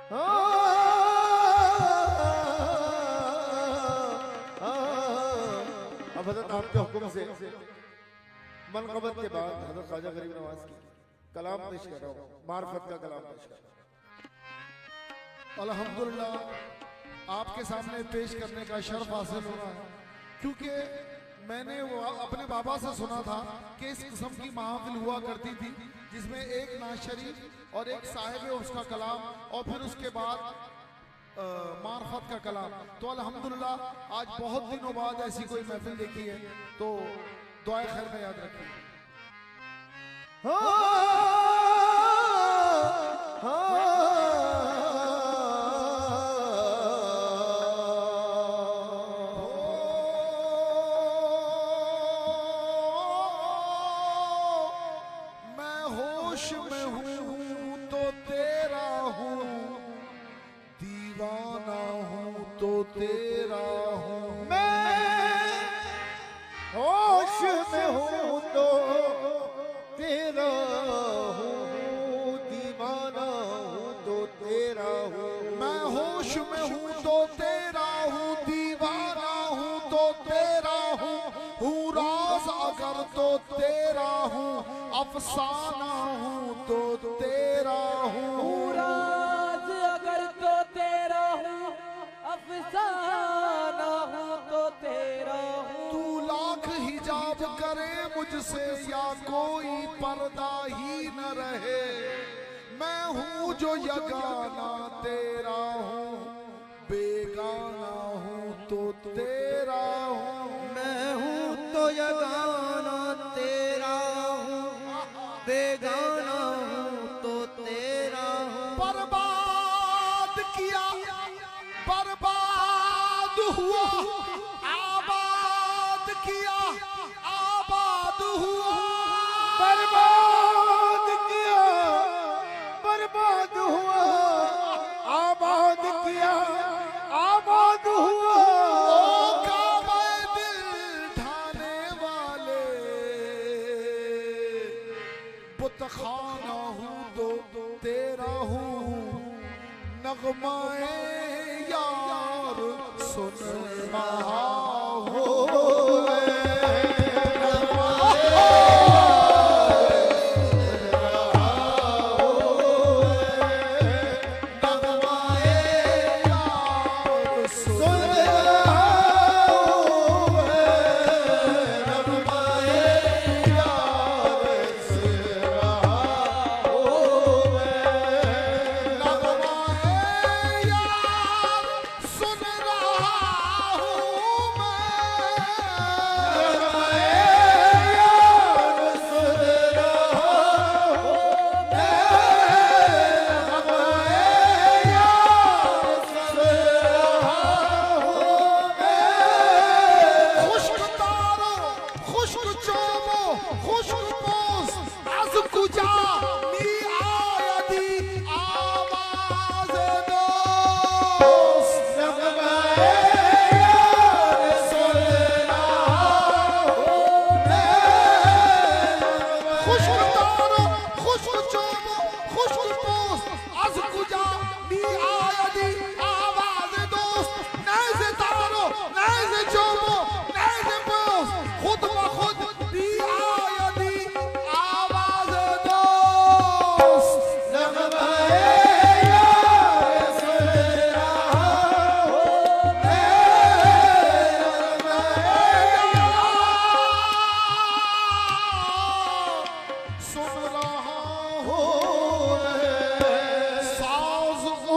अब हज़रत आपके हुक्म से मनक़बत के बाद हज़रत ख्वाजा गरीब नवाज की कलाम पेश कर रहा हूँ, मार्फत का कलाम पेश कर रहा हूँ। अल्हम्दुलिल्लाह आपके सामने पेश करने का शर्फ हासिल हो रहा है, क्योंकि मैंने वो अपने बाबा से सुना था कि इस किस्म की महफिल हुआ करती थी जिसमें एक नाज शरीफ और एक साहिब उसका कलाम और फिर उसके बाद मार्फत का कलाम। तो अल्हम्दुलिल्लाह आज बहुत दिनों बाद ऐसी कोई महफिल देखी है, तो दुआ खैर में याद रखिए। मैं होश में हूँ तो तेरा हूँ, दीवाना हूँ तो तेरा हूँ। मैं होश में हूँ तो तेरा हूँ, दीवाना हूँ तो तेरा हूँ। मैं होश में हूँ तो तेरा हूँ, दीवाना हूँ तो तेरा हूँ राज अगर तो तेरा हूँ, अफसाना हूँ तो तेरा हूँ राज अगर तो तेरा हूँ, अफसाना हूँ तो तेरा हूँ। तू लाख हिजाब करे मुझसे या कोई पर्दा ही न रहे, मैं हूँ जो यगाना तेरा हूँ, बेगाना हूँ तो तेरा हूँ। मैं हूँ तो यगाना तेरा हूँ, बेगाना हूँ तो तेरा हूँ। बर्बाद किया बर्बाद हुआ, आबाद किया आबाद हुआ। बर्बाद किया बर्बाद हुआ, आबाद किया आबाद हुआ। ओ काबे दिल ढाने वाले, बुतखाना हूँ तो तेरा हूँ, नगमाए यार सुन रहा हूँ।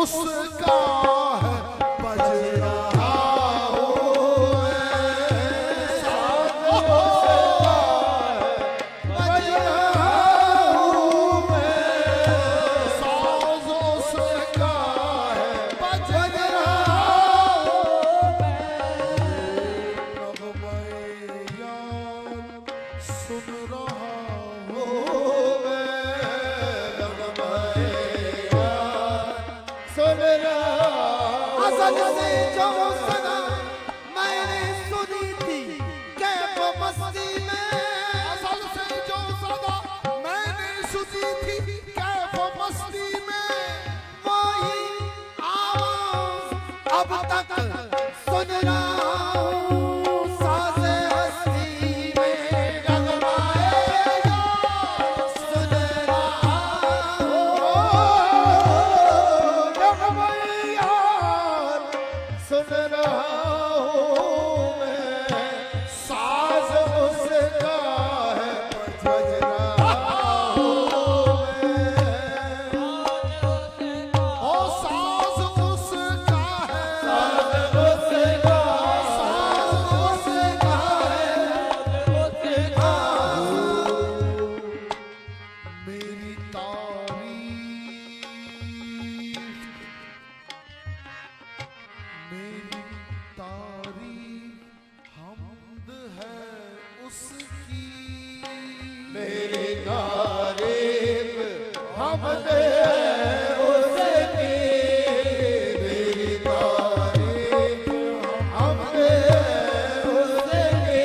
उसका है बज रहा हो, बज रहा हूँ मैं, साज़ उसका है बज रहा हूँ मैं, नग़मे यार सुन रहा हूँ मैं, नग़मे अज़ल से जो सदा मैंने सुनी थी कैफ़ मस्ती में, अज़ल से जो सदा मैंने सुनी थी कैफ़ मस्ती में, वही तारीफ हमद है उसकी, मेरी तारीफ हमद है उसकी, मेरी तारीफ हमद है उसकी,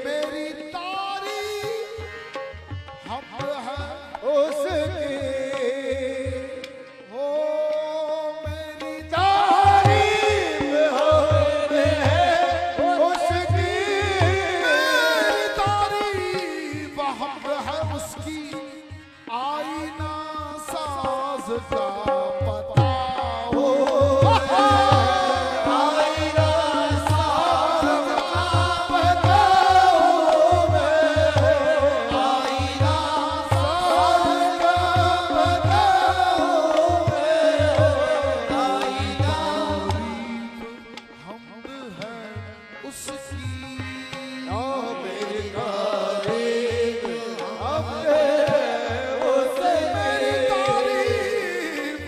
मेरी तारीफ हो मेरी तारीफ, मेरी तारीफ हमद है उसकी, आईना साज का पता हो, आईना साज का पता हो मैं, आईना साज का पता हो मैं, आईना हमद है उसकी, ओ मेरी तारीफ हमद है उसकी, मेरी तारीफ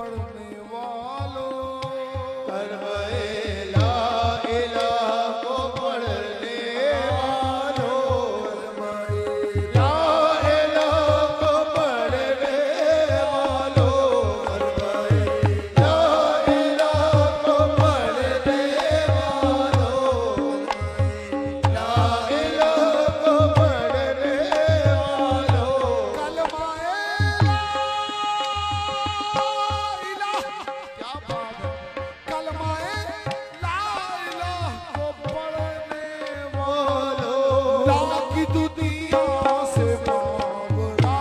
पढ़ने वालों कलमा ला इलाहा को पढ़ने वालों, कलमा ला इलाहा को पढ़ने वालों, कलमा ला इलाहा को पढ़ने वालों, ला इलाहा को पढ़ने वालों। कलमाए ला इलाह, क्या बात है, कलमाए ला इलाह को पढ़ने वालों, ला की दुनिया से बावरा,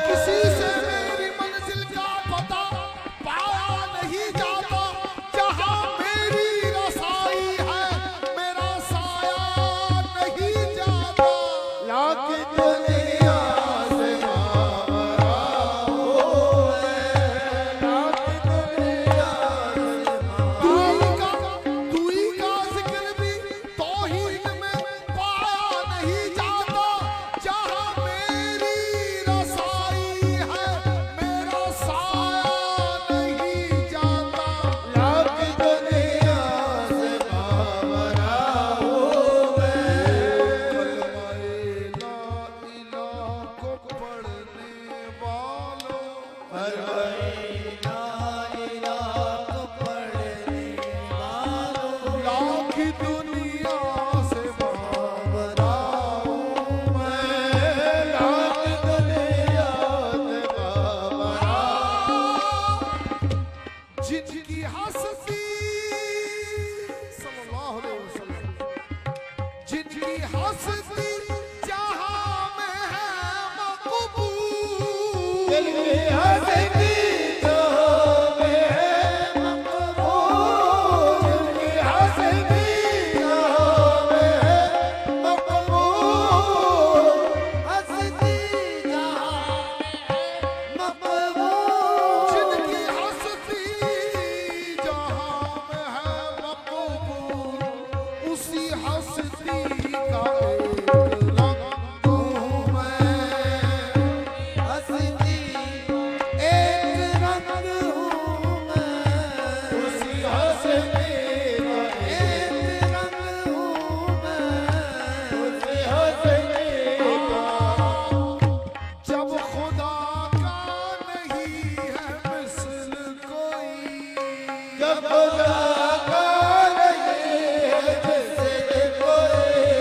किसी से मेरी मंजिल का पता पाया नहीं जाता, जहां मेरी रसाई है मेरा साया नहीं जाता। दुई का जिक्र भी तौहीद में पाया नहीं जाता, जहां मेरी रसाई है मेरा साया नहीं जाता। जिनकी हस्ती सल्लल्लाहु अलैहि वसल्लम, जिनकी हस्ती जहां में है मकबूल, जिनकी हस्ती जहां में है मकबूल, उसी हस्ती का एक रंग हूं मैं, एक रंग हूं मैं, उसी हस्ती का एक रंग हूं मैं, उसी हस्ती का। जब खुदा का नहीं है मिसल कोई, जब खुदा का नहीं है जिससे कोई,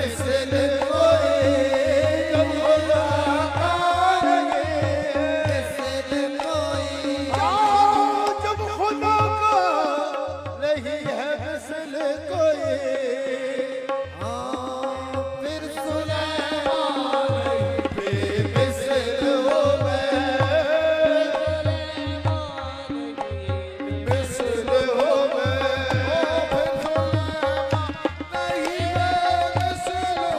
मिसल कोई जब खुदा का नहीं मिसल कोई जब खुदा का नहीं है मिसल कोई फिर सुलेमान बेमिसल हो मैं मिसल हो मैं फिर सुलेमान नहीं बेमिसल हो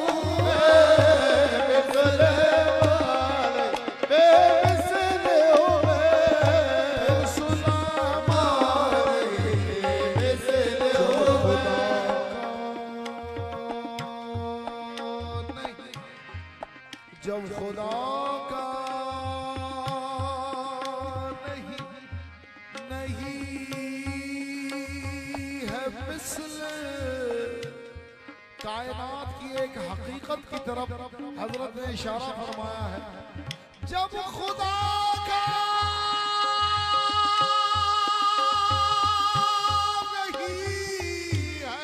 मैं सुलेमान बेमिसल हो मैं सुलेमान बेमिसल हो जब खुदा का नहीं है मिसल कायनात की एक हकीकत की तरफ हजरत ने इशारा फरमाया है जब खुदा का नहीं है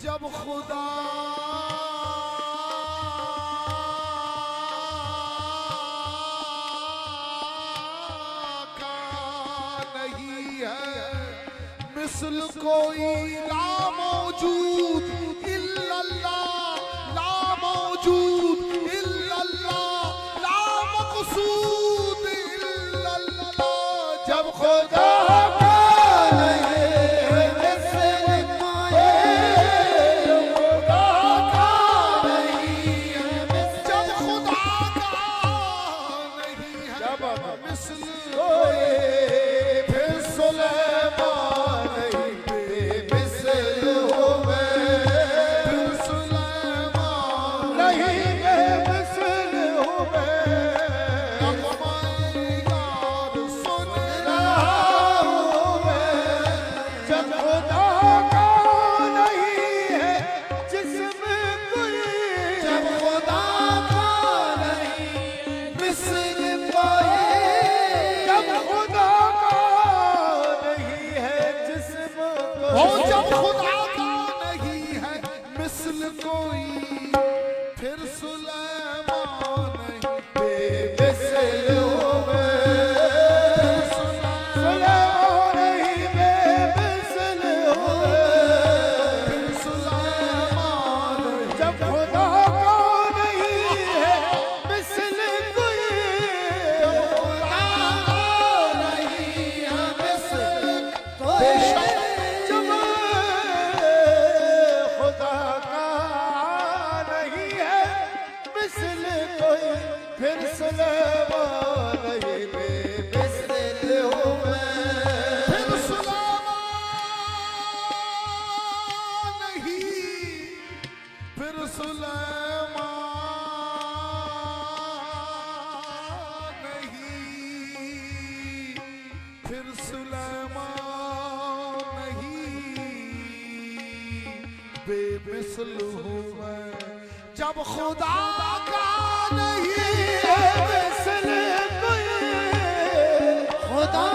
जब खुदा का नहीं है मिसल कोई ला मौजूद इल्लल्लाह ला मौजूद इल्लल्लाह ला मक़सूद इल्लल्लाह जब खुदा का नहीं है मिसल कोई खुदा का नहीं है मिसल जब खुदा का नहीं है जब मिसल कोई फिर सुलेमान बेमिसल हो मैं फिर सुलेमान नहीं बेमिसल हो मैं नग़्मा-ए यार सुन रहा हूँ मैं जब खुदा का नहीं है जिसमें कोई जब खुदा का नहीं मिसल कोई जब खुदा का नहीं है जिसमें हो कोई जब खुदा का नहीं है मिसल कोई फिर सुलेमान बेमिसल हो मैं सुलेमान नहीं बेमिसल हो मैं फिर सुलेमान जब खुदा का नहीं है मिसल कोई खुदा का नहीं है मिसल कोई जब खुदा का नहीं है मिसल कोई फिर सुलेमान नहीं बेमिसल हो मैं फिर सुलेमान नहीं फिर सुलेमान नहीं फिर सुलेमान नहीं बेमिसल हूँ मैं जब खुदा का नहीं है मिसल कोई खुदा